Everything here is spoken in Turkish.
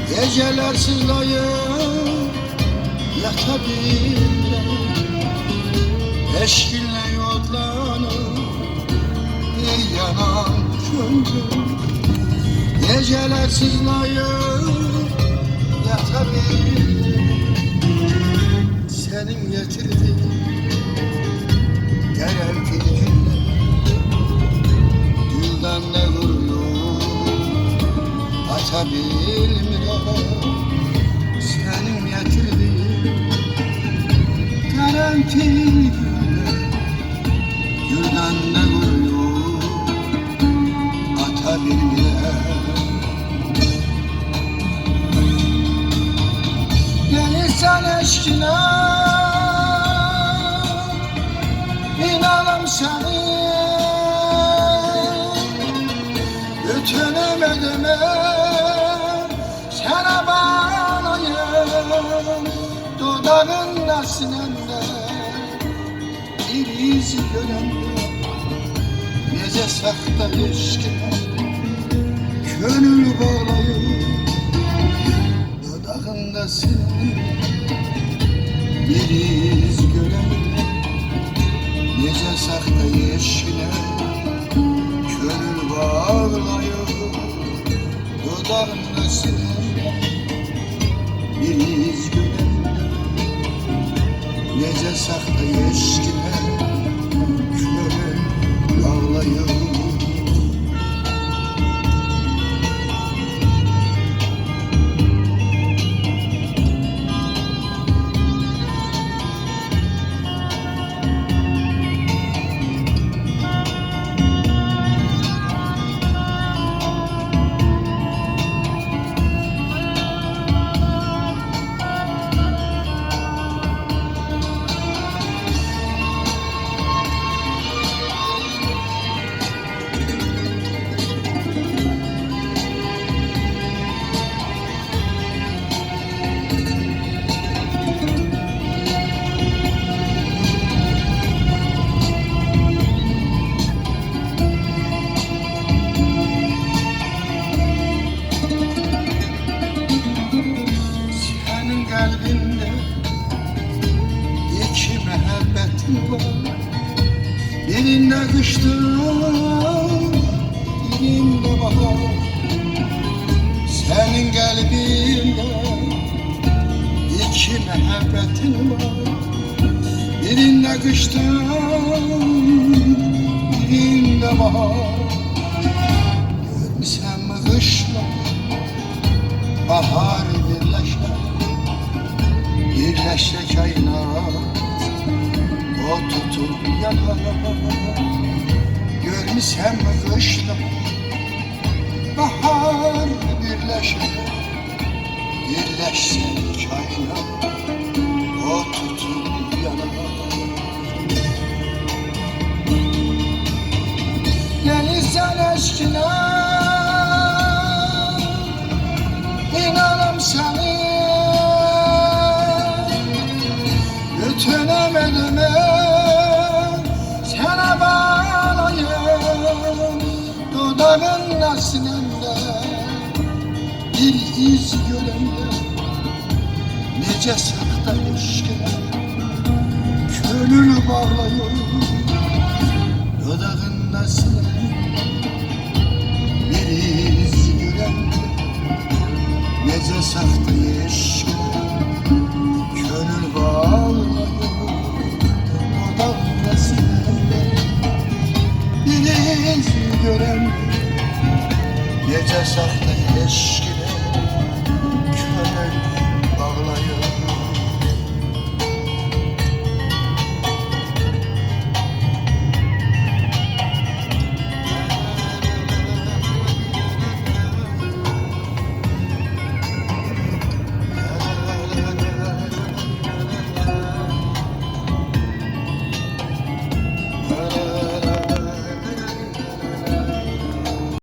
Geceler sızlayıp yatabilmem, eşkinle yodlanıp yanan gönlüm. Geceler sızlayıp yatabilmem, senin getirdiğin garantili günler. Gülden ne vuruyor atabilmem, senin getirdiğin garantili günler. Gülden ne vuruyor atabilmem. Gelirsen eşkine İnanım seni götüremedim, sana bağlayım dudağın sinende. Bir iz göremde nece sakta ilişkine, gönül bağlayım dudağında sinende. Bir iz göremde nece sakta ilişkine, gönül bağlayım dudağında sinende. Bir iz göremde nece sakta ilişkine, gönül bağlayım. Kalbimde iki muhabbetim var, birinde kıştır, birinde bahar. Senin kalbinde iki muhabbetin var, birinde kıştır, birinde bahar. Görmüşsem mi kışla bahar birleşler, birleşse kainat o tutup yanar. Görmüşsem mi kışla bahar birleşer, birleşse kainat o tutup yanar. Gelirsen eşkine inanım seni götüremedim, sana bağlayım dudağın sinende. Bir iz göremde nece sakta ilişkine, gönül bağlayım dudağın sinende. Bir iz göremde nece sakta ilişkine, gönül bağlayım dudağın sinende. Bir iz göremde nece sakta ilişkine,